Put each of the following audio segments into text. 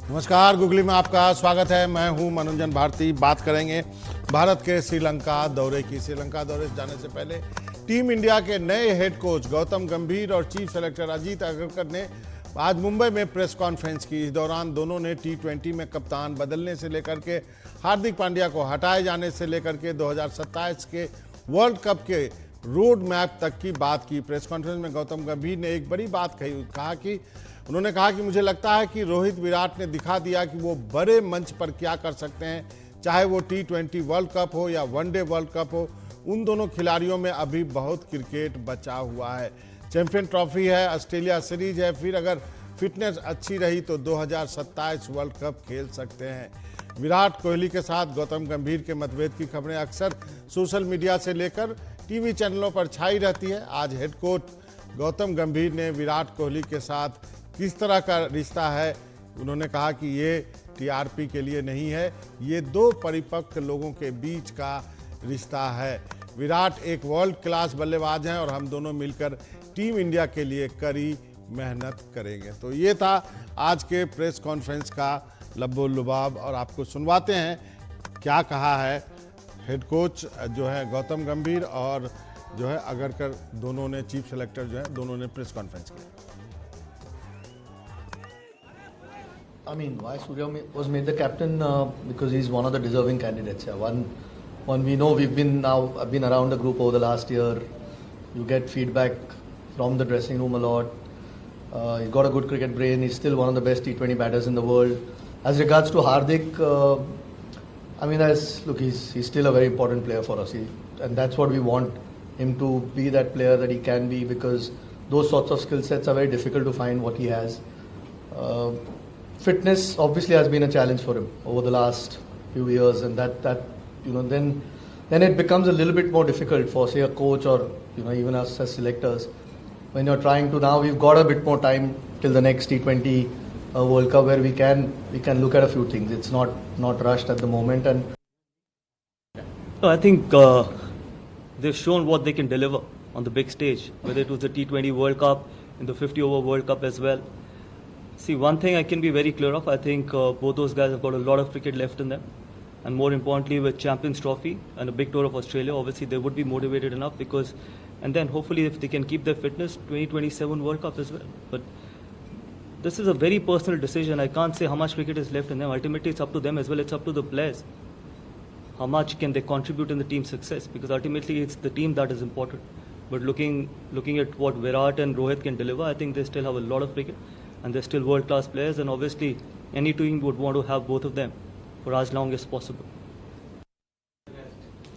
नमस्कार, गूगली में आपका स्वागत है। मैं हूं मनोरंजन भारती। बात करेंगे भारत के श्रीलंका दौरे की। श्रीलंका दौरे जाने से पहले टीम इंडिया के नए हेड कोच गौतम गंभीर और चीफ सेलेक्टर अजीत अग्रकर ने आज मुंबई में प्रेस कॉन्फ्रेंस की। इस दौरान दोनों ने T20 में कप्तान बदलने से लेकर के हार्दिक पांड्या को हटाए जाने से लेकर के 2027 के वर्ल्ड कप के रोड मैप तक की बात की। प्रेस कॉन्फ्रेंस में गौतम गंभीर ने एक बड़ी बात उन्होंने कहा कि मुझे लगता है कि रोहित विराट ने दिखा दिया कि वो बड़े मंच पर क्या कर सकते हैं, चाहे वो T20 वर्ल्ड कप हो या वनडे वर्ल्ड कप हो। उन दोनों खिलाड़ियों में अभी बहुत क्रिकेट बचा हुआ है। चैंपियन ट्रॉफी है, ऑस्ट्रेलिया सीरीज है, फिर अगर फिटनेस अच्छी रही तो 2027 वर्ल्ड कप खेल सकते हैं। विराट कोहली के साथ गौतम गंभीर के मतभेद की खबरें अक्सर सोशल मीडिया से लेकर टीवी चैनलों पर छाई रहती है। आज हेड कोच गौतम गंभीर ने विराट कोहली के साथ किस तरह का रिश्ता है, उन्होंने कहा कि ये टीआरपी के लिए नहीं है, ये दो परिपक्व लोगों के बीच का रिश्ता है। विराट एक वर्ल्ड क्लास बल्लेबाज हैं और हम दोनों मिलकर टीम इंडिया के लिए कड़ी मेहनत करेंगे। तो ये था आज के प्रेस कॉन्फ्रेंस का लब्बो लुबाब, और आपको सुनवाते हैं क्या कहा है हेड कोच जो है गौतम गंभीर और जो है अग्रकर, दोनों ने चीफ सेलेक्टर जो है दोनों ने प्रेस कॉन्फ्रेंस की। I mean, why Surya was made the captain because he's one of the deserving candidates. Yeah. One we know I've been around the group over the last year. You get feedback from the dressing room a lot. He's got a good cricket brain. He's still one of the best T20 batters in the world. As regards to Hardik, I mean, he's still a very important player for us, and that's what we want him to be, that player that he can be, because those sorts of skill sets are very difficult to find what he has. Fitness obviously has been a challenge for him over the last few years, and that then it becomes a little bit more difficult for, say, a coach or even us as selectors when you're trying to. Now we've got a bit more time till the next T20 World Cup where we can look at a few things. It's not rushed at the moment, and I think they've shown what they can deliver on the big stage, whether it was the T20 World Cup, in the 50-over World Cup as well. See, one thing I can be very clear of, I think both those guys have got a lot of cricket left in them. And more importantly, with Champions Trophy and a big tour of Australia, obviously they would be motivated enough and then hopefully if they can keep their fitness, 2027 World Cup as well. But this is a very personal decision. I can't say how much cricket is left in them. Ultimately, it's up to them as well. It's up to the players. How much can they contribute in the team's success? Because ultimately, it's the team that is important. But looking at what Virat and Rohit can deliver, I think they still have a lot of cricket. And they're still world-class players, and obviously any team would want to have both of them for as long as possible.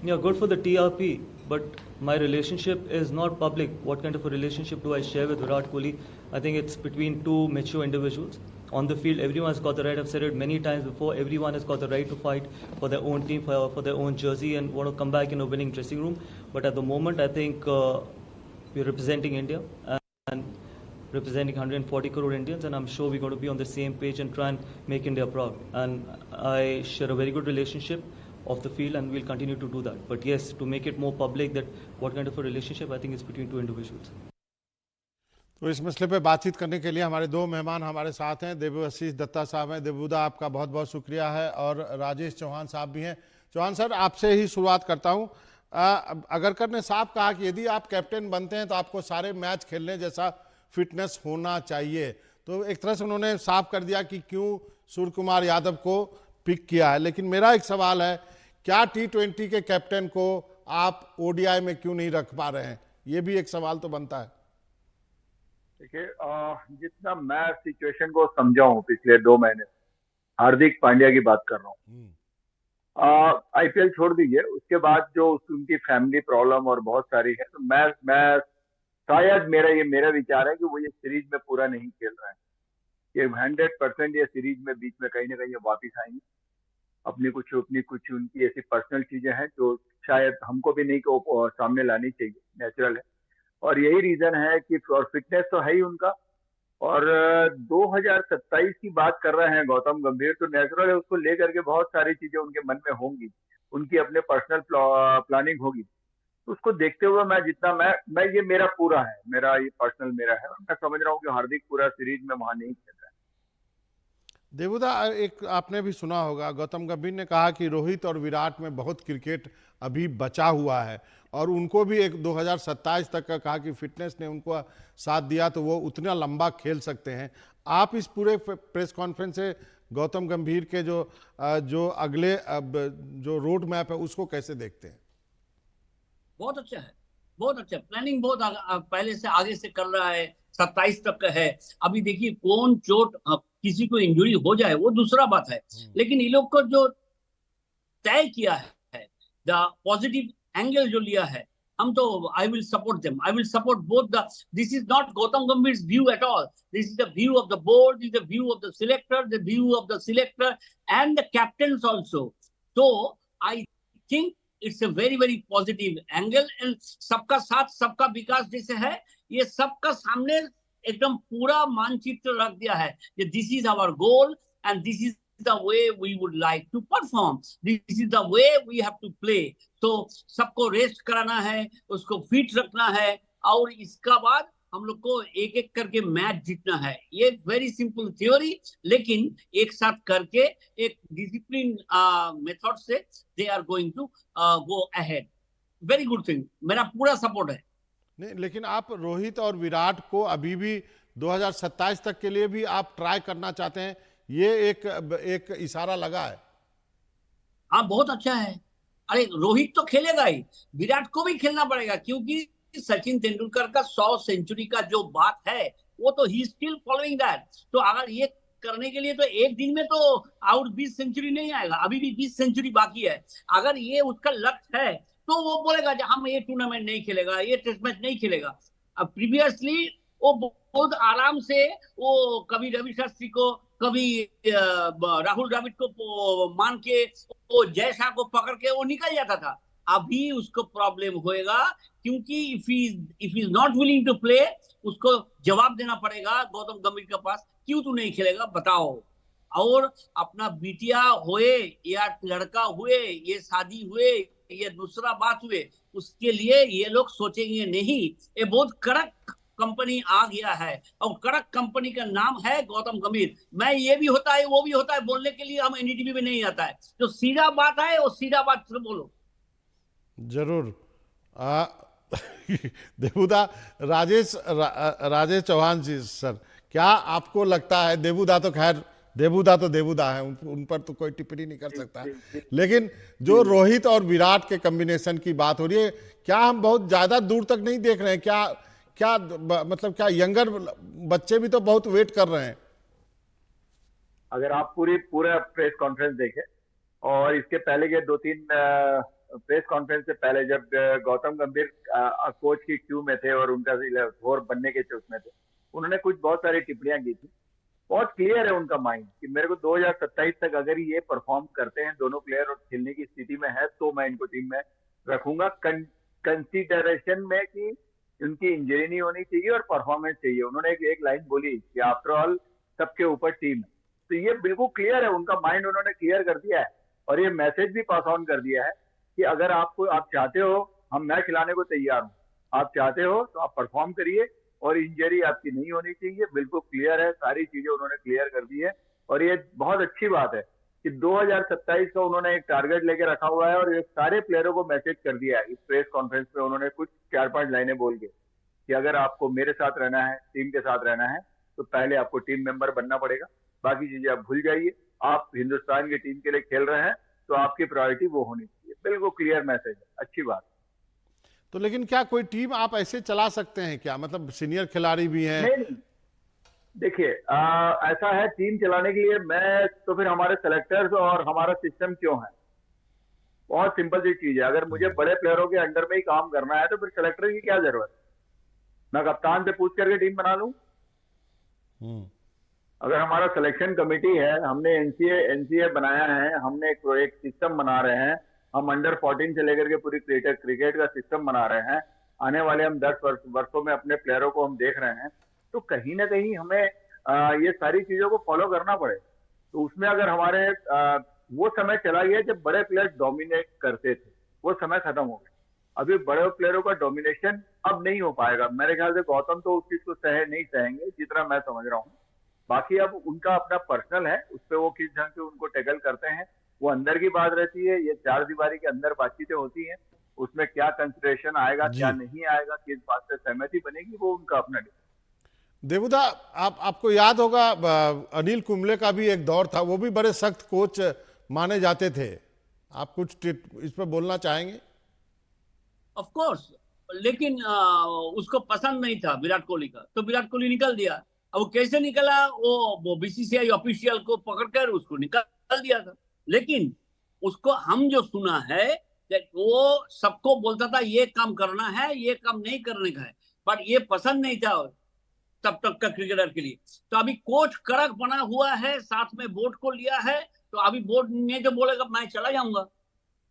Yeah, good for the TRP, but my relationship is not public. What kind of a relationship do I share with Virat Kohli? I think it's between two mature individuals. On the field, everyone has got the right, I've said it many times before, everyone has got the right to fight for their own team, for their own jersey, and want to come back in a winning dressing room. But at the moment, I think we're representing India and representing 140 crore Indians, and I'm sure we're going to be on the same page and try and make India proud. And I share a very good relationship off the field, and we'll continue to do that. But yes, to make it more public that what kind of a relationship, I think it's between two individuals. तो इस मसले पे बातचीत करने के लिए हमारे दो मेहमान हमारे साथ हैं। देबुआशीष दत्ता साहब हैं। देबूदा, आपका बहुत बहुत शुक्रिया है, और राजेश चौहान साहब भी हैं। चौहान सर, आपसे ही शुरुआत करता हूं। अग्रकर ने साफ कहा कि यदि आप कैप्टन बनते हैं तो आपको सारे मैच खेलने जैसा फिटनेस होना चाहिए। तो एक तरह से उन्होंने साफ कर दिया कि क्यों सूर्य कुमार यादव को पिक किया है। लेकिन मेरा एक सवाल है, क्या T20 के कैप्टन को आप ODI में क्यों नहीं रख पा रहे हैं? ये भी एक सवाल तो बनता है। देखिए, जितना मैं सिचुएशन को समझा हूं पिछले 2 महीने, हार्दिक पांड्या की बात कर रहा हूँ। IPL छोड़ दीजिए, उसके बाद जो उनकी फैमिली प्रॉब्लम और बहुत सारी है, तो मैं शायद मेरा विचार है कि वो ये सीरीज में पूरा नहीं खेल रहे हैं, कि 100% ये सीरीज में बीच में कहीं ना कहीं वापिस आएंगे। अपनी कुछ उनकी ऐसी पर्सनल चीजें हैं जो शायद हमको भी नहीं को सामने लानी चाहिए, नेचुरल है। और यही रीजन है कि फिटनेस तो है ही उनका, और 2027 की बात कर रहे हैं गौतम गंभीर, तो नेचुरल है, उसको लेकर के बहुत सारी चीजें उनके मन में होंगी, उनकी अपने पर्सनल प्लानिंग होगी। उसको देखते हुए मैं ये मेरा पूरा है, मेरा ये पर्सनल मेरा है, और मैं समझ रहा हूँ कि हार्दिक पूरा सीरीज में वहां नहीं खेल रहा है। देवुदा, एक आपने भी सुना होगा, गौतम गंभीर ने कहा कि रोहित और विराट में बहुत क्रिकेट अभी बचा हुआ है, और उनको भी एक 2027 तक का कहा कि फिटनेस ने उनको साथ दिया तो वो उतना लंबा खेल सकते हैं। आप इस पूरे प्रेस कॉन्फ्रेंस से गौतम गंभीर के जो अगले जो रोड मैप है उसको कैसे देखते हैं? बहुत अच्छा है, बहुत अच्छा प्लानिंग, बहुत पहले से आगे से कर रहा है। 27 तक का है। अभी देखिए कौन चोट किसी को इंजरी हो जाए वो दूसरा बात है, लेकिन ये लोग को जो तय किया है, द पॉजिटिव एंगल जो लिया है, हम तो I will support them, I will support both the, this is not Gautam Gambhir view at all, this is the view of the board, this is the view of the selector, the view of the selector and the captains also. तो I think it's a very very positive angle, and सबका साथ सबका विकास जैसे है, ये सबका सामने एकदम पूरा मानचित्र रख दिया है कि this is our goal and this is the way we would like to perform, this is the way we have to play। तो सबको रेस्ट कराना है, उसको फिट रखना है, और इसका बाद हम लोग को एक एक करके मैच जीतना है। ये वेरी सिंपल थ्योरी, लेकिन एक साथ करके एक डिसिप्लिन मेथड से they are going to go ahead. Very good thing, मेरा पूरा सपोर्ट है। नहीं, लेकिन आप रोहित और विराट को अभी भी 2027 तक के लिए भी आप ट्राई करना चाहते हैं, ये एक इशारा लगा है। हाँ, बहुत अच्छा है। अरे रोहित तो खेलेगा ही, विराट को भी खेलना पड़ेगा, क्योंकि सचिन तेंदुलकर का 100 सेंचुरी का जो बात है वो तो ही स्टिल फॉलोइंग दैट। तो अगर ये करने के लिए तो एक दिन में तो आउट 20 सेंचुरी नहीं आएगा, अभी भी 20 सेंचुरी बाकी है। अगर ये उसका लक्ष्य है तो वो बोलेगा कि हम ये टूर्नामेंट नहीं खेलेगा, ये टेस्ट मैच नहीं खेलेगा। अब प्रीवियसली वो बहुत आराम से वो कभी रवि शास्त्री को, कभी राहुल द्रविड़ को मान के, वो जय शाह को पकड़ के वो निकल जाता था। अभी उसको प्रॉब्लम होएगा, क्योंकि if is not willing to play, उसको जवाब देना पड़ेगा गौतम गंभीर के पास, क्यों तू नहीं खेलेगा बताओ। और अपना बिटिया हुए या लड़का हुए, ये शादी हुए, ये दूसरा बात हुए, उसके लिए ये लोग सोचेंगे नहीं। ये बहुत कड़क कंपनी आ गया है, और कड़क कंपनी का नाम है गौतम गंभीर। मैं ये भी होता है वो भी होता है बोलने के लिए हम एनडीटीवी में नहीं आता है। जो सीधा बात है वो सीधा बात से बोलो। जरूर। देवुदा, राजेश चौहान जी सर, क्या आपको लगता है, देवुदा तो खैर देवुदा है, उन पर तो कोई टिप्पणी नहीं कर सकता, लेकिन जो रोहित और विराट के कॉम्बिनेशन की बात हो रही है, क्या हम बहुत ज्यादा दूर तक नहीं देख रहे हैं? क्या मतलब क्या यंगर बच्चे भी तो बहुत वेट कर रहे हैं? अगर आप पूरा प्रेस कॉन्फ्रेंस देखें, और इसके पहले के 2-3 प्रेस कॉन्फ्रेंस से पहले जब गौतम गंभीर कोच की क्यू में थे और उनका फोर बनने के उसमें थे, उन्होंने कुछ बहुत सारी टिप्पणियां की थी। बहुत क्लियर है उनका माइंड कि मेरे को 2027 तक अगर ये परफॉर्म करते हैं दोनों प्लेयर और खेलने की स्थिति में है, तो मैं इनको टीम में रखूंगा, कंसीडरेशन में कि उनकी इंजरी नहीं होनी चाहिए और परफॉर्मेंस चाहिए। उन्होंने एक लाइन बोली कि आफ्टर ऑल सबके ऊपर टीम है। तो ये बिल्कुल क्लियर है, उनका माइंड उन्होंने क्लियर कर दिया है, और ये मैसेज भी पास ऑन कर दिया है कि अगर आप चाहते हो, हम मैच खिलाने को तैयार हूँ, आप चाहते हो तो आप परफॉर्म करिए, और इंजरी आपकी नहीं होनी चाहिए। बिल्कुल क्लियर है, सारी चीजें उन्होंने क्लियर कर दी है, और ये बहुत अच्छी बात है कि 2027 का उन्होंने एक टारगेट लेके रखा हुआ है, और ये सारे प्लेयरों को मैसेज कर दिया है। इस प्रेस कॉन्फ्रेंस में उन्होंने कुछ 4-5 लाइनें बोल के कि अगर आपको मेरे साथ रहना है, टीम के साथ रहना है, तो पहले आपको टीम मेंबर बनना पड़ेगा, बाकी चीजें आप भूल जाइए। आप हिंदुस्तान की टीम के लिए खेल रहे हैं तो आपकी प्रायोरिटी वो होनी चाहिए। बिल्कुल क्लियर मैसेज है, अच्छी बात। तो लेकिन क्या कोई टीम आप ऐसे चला सकते हैं क्या? मतलब सीनियर खिलाड़ी भी हैं। नहीं, देखिए ऐसा है, टीम चलाने के लिए मैं तो फिर हमारे सेलेक्टर्स और हमारा सिस्टम क्यों है? बहुत सिंपल सी चीज है, अगर मुझे बड़े प्लेयरों के अंडर में ही काम करना है तो फिर सेलेक्टर की क्या जरूरत है? मैं कप्तान से पूछ करके टीम बना लूं। अगर हमारा सिलेक्शन कमेटी है, हमने एनसीए बनाया है, हमने एक सिस्टम बना रहे हैं, हम अंडर 14 से लेकर के पूरी क्रिकेट का सिस्टम बना रहे हैं, आने वाले हम 10 वर्षों में अपने प्लेयरों को हम देख रहे हैं, तो कहीं ना कहीं हमें ये सारी चीजों को फॉलो करना पड़े। तो उसमें अगर हमारे वो समय चला गया जब बड़े प्लेयर डोमिनेट करते थे, वो समय खत्म हो गया। अभी बड़े प्लेयरों का डोमिनेशन अब नहीं हो पाएगा। मेरे ख्याल से गौतम तो उस चीज को नहीं सहेंगे जितना मैं समझ रहा हूँ। बाकी अब उनका अपना पर्सनल है, उस पर वो किस ढंग से उनको टैकल करते हैं वो अंदर की बात रहती है। ये चार दीवारी के अंदर बातचीतें होती हैं, उसमें क्या कंसिडरेशन आएगा क्या जी नहीं आएगा, किस बात से सहमति बनेगी, वो उनका अपना। देवुदा, आपको याद होगा अनिल कुंबले का भी एक दौर था, वो भी बड़े सख्त कोच माने जाते थे। आप कुछ इस पर बोलना चाहेंगे? ऑफ कोर्स, लेकिन उसको पसंद नहीं था विराट कोहली का, तो विराट कोहली निकल दिया। अब वो कैसे निकला, वो बीसीसीआई ऑफिशियल को पकड़कर उसको निकाल दिया था। लेकिन उसको हम जो सुना है कि वो सबको बोलता था ये काम करना है, ये काम नहीं करने का है, बट ये पसंद नहीं था तब तक का क्रिकेटर के लिए। तो अभी कोच कड़क बना हुआ है, साथ में बोर्ड को लिया है, तो अभी बोर्ड ने जो बोलेगा मैं चला जाऊंगा।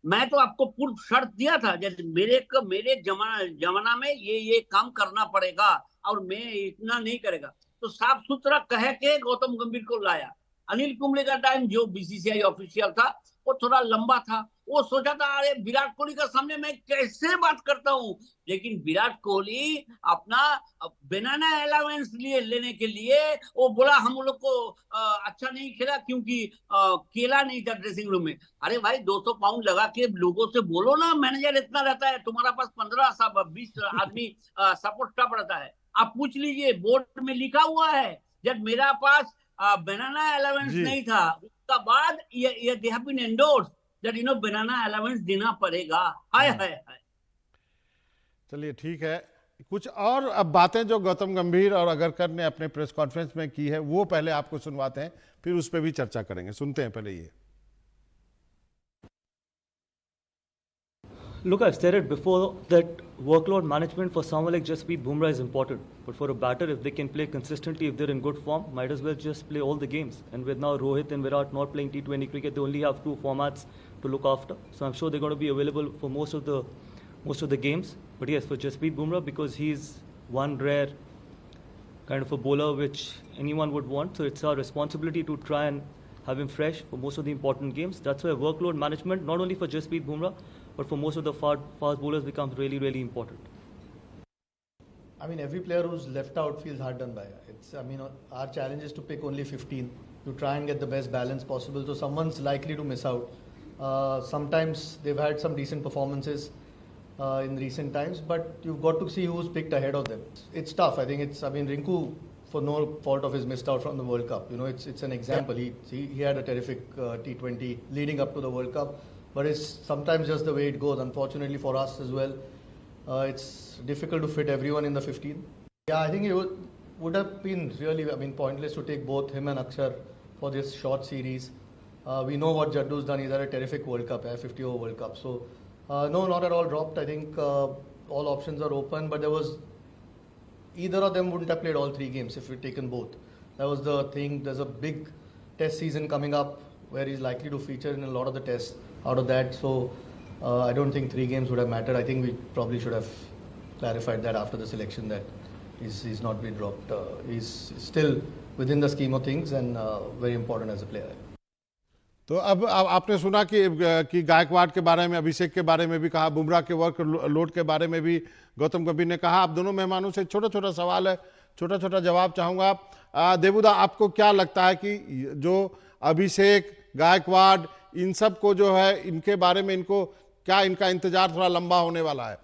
मैं तो आपको पूर्व शर्त दिया था, जैसे मेरे जमाना में ये काम करना पड़ेगा और मैं इतना नहीं करेगा, तो साफ सुथरा कह के गौतम गंभीर को लाया। अनिल कुंबले का टाइम जो बीसीसीआई ऑफिशियल था वो थोड़ा लंबा था, वो सोचा था अरे विराट कोहली का सामने मैं कैसे बात करता हूं। लेकिन विराट कोहली अपना बनाना अलाउंस लेने के लिए वो बोला हम लोग को अच्छा नहीं खेला क्योंकि केला नहीं था ड्रेसिंग रूम में। अरे भाई 200 पाउंड लगा के लोगों से बोलो ना, मैनेजर इतना रहता है, तुम्हारा पास 15-20 आदमी सपोर्ट स्टाफ रहता है, आप पूछ लीजिए, बोर्ड में लिखा हुआ है। जब मेरा पास बनाना अलाउंस जी नहीं था, उसका बाद ये they have been endorsed that बनाना अलाउंस देना पड़ेगा। हाय हाय हाय। चलिए ठीक है, कुछ और अब बातें जो गौतम गंभीर और अगरकर ने अपने प्रेस कॉन्फ्रेंस में की है वो पहले आपको सुनवाते हैं, फिर उस पर भी चर्चा करेंगे। सुनते हैं पहले ये। Look, I've said it before that workload management for someone like Jasprit Bumrah is important. But for a batter, if they can play consistently, if they're in good form, might as well just play all the games. And with now Rohit and Virat not playing T20 cricket, they only have 2 formats to look after. So I'm sure they're going to be available for most of the games. But yes, for Jasprit Bumrah, because he's one rare kind of a bowler which anyone would want, so it's our responsibility to try and have him fresh for most of the important games. That's why workload management, not only for Jasprit Bumrah, but for most of the fast bowlers, becomes really, really important. I mean, every player who's left out feels hard done by. Our challenge is to pick only 15 to try and get the best balance possible. So someone's likely to miss out. Sometimes they've had some decent performances in recent times, but you've got to see who's picked ahead of them. It's tough. Rinku, for no fault of his, missed out from the World Cup. It's an example. He had a terrific T20 leading up to the World Cup, but it's sometimes just the way it goes. Unfortunately for us as well, it's difficult to fit everyone in the 15. Yeah, I think it would have been really, pointless to take both him and Akshar for this short series. We know what Jaddu's done. He's had a terrific World Cup, 50 over World Cup. So, no, not at all dropped. I think all options are open, but either of them wouldn't have played all 3 games if we'd taken both. That was the thing. There's a big test season coming up where he's likely to feature in a lot of the tests out of that. So I don't think 3 games would have mattered. I think we probably should have clarified that after the selection that he's not been dropped. He's still within the scheme of things and very important as a player. तो अब आपने सुना कि गायकवाड के बारे में, अभिषेक के बारे में भी कहा, बुमराह के वर्क लोड के बारे में भी गौतम गंभीर ने कहा। आप दोनों मेहमानों से छोटा छोटा सवाल है, छोटा छोटा जवाब चाहूँगा। देवुदा, आपको क्या लगता है कि जो अभिषेक, गायकवाड, इन सब को जो है, इनके बारे में क्या इनका इंतजार थोड़ा लंबा होने वाला है?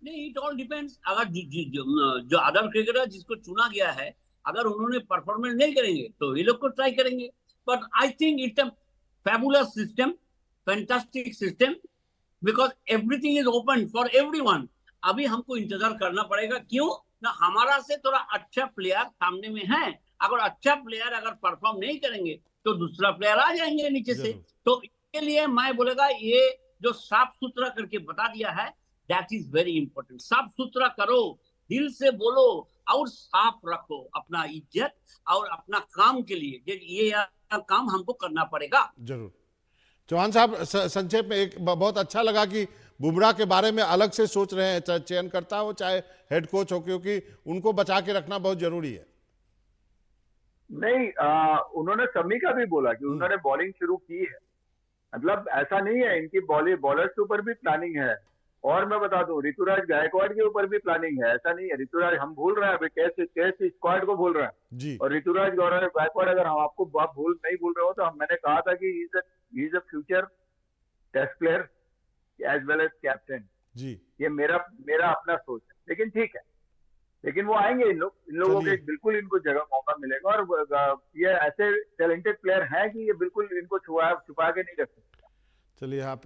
नहीं, इट ऑल डिपेंड्स। अगर जो अदर क्रिकेटर जिसको चुना गया है, अगर उन्होंने परफॉर्मेंस नहीं करेंगे तो ये लोग को ट्राई करेंगे। But I think it's a fabulous system, fantastic system, because everything is open for everyone. अभी हमको इंतजार करना पड़ेगा, क्यों ना हमारा से थोड़ा अच्छा प्लेयर सामने में है। अगर अच्छा प्लेयर अगर परफॉर्म नहीं करेंगे तो दूसरा प्लेयर आ जाएंगे नीचे से। तो इसके लिए मैं बोलेगा, ये जो साफ सुथरा करके बता दिया है, दैट इज वेरी इंपॉर्टेंट। साफ सुथरा करो, दिल से बोलो और साफ रखो अपना इज्जत और अपना काम के लिए। ये काम हमको करना पड़ेगा। जरूर। चौहान साहब, संक्षेप में एक बहुत अच्छा लगा कि बुमराह के बारे में अलग से सोच रहे हैं, चाहे चयन करता हो चाहे हेड कोच हो, क्योंकि उनको बचा के रखना बहुत जरूरी है। नहीं, उन्होंने शमी का भी बोला कि उन्होंने बॉलिंग शुरू की है। मतलब ऐसा नहीं है, इनकी बॉलर्स के ऊपर भी प्लानिंग है। और मैं बता दूं, ऋतुराज गायकवाड़ के ऊपर भी प्लानिंग है, ऐसा नहीं है। ऋतुराज हम भूल रहे हैं अभी, टेस्ट स्क्वाड को भूल रहे हैं। जी और ऋतुराज गौरव गायकवाड़, अगर हम आपको आप नहीं भूल रहे हो, तो मैंने कहा था कि he is a future test player as well as captain. जी ये मेरा अपना सोच है, लेकिन ठीक है, लेकिन वो आएंगे इन लोगों के, चलिए। बिल्कुल इनको जगह मौका मिलेगा। और ये ऐसे टैलेंटेड प्लेयर हैं कि ये बिल्कुल इनको छुपा के नहीं रख सकते। चलिए, आप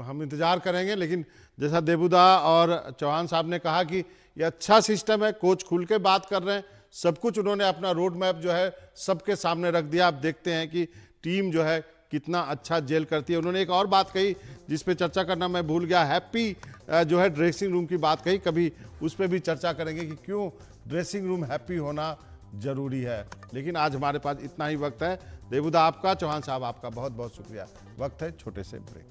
हम इंतजार करेंगे, लेकिन जैसा देबूदा और चौहान साहब ने कहा कि ये अच्छा सिस्टम है, कोच खुल के बात कर रहे हैं, सब कुछ उन्होंने अपना रोड मैप जो है सबके सामने रख दिया। आप देखते हैं कि टीम जो है कितना अच्छा जेल करती है। उन्होंने एक और बात कही जिस पे चर्चा करना मैं भूल गया, हैप्पी जो है ड्रेसिंग रूम की बात कही, कभी उस पर भी चर्चा करेंगे कि क्यों ड्रेसिंग रूम हैप्पी होना जरूरी है। लेकिन आज हमारे पास इतना ही वक्त है। देबूदा आपका, चौहान साहब आपका बहुत बहुत शुक्रिया। वक्त है छोटे से ब्रेक।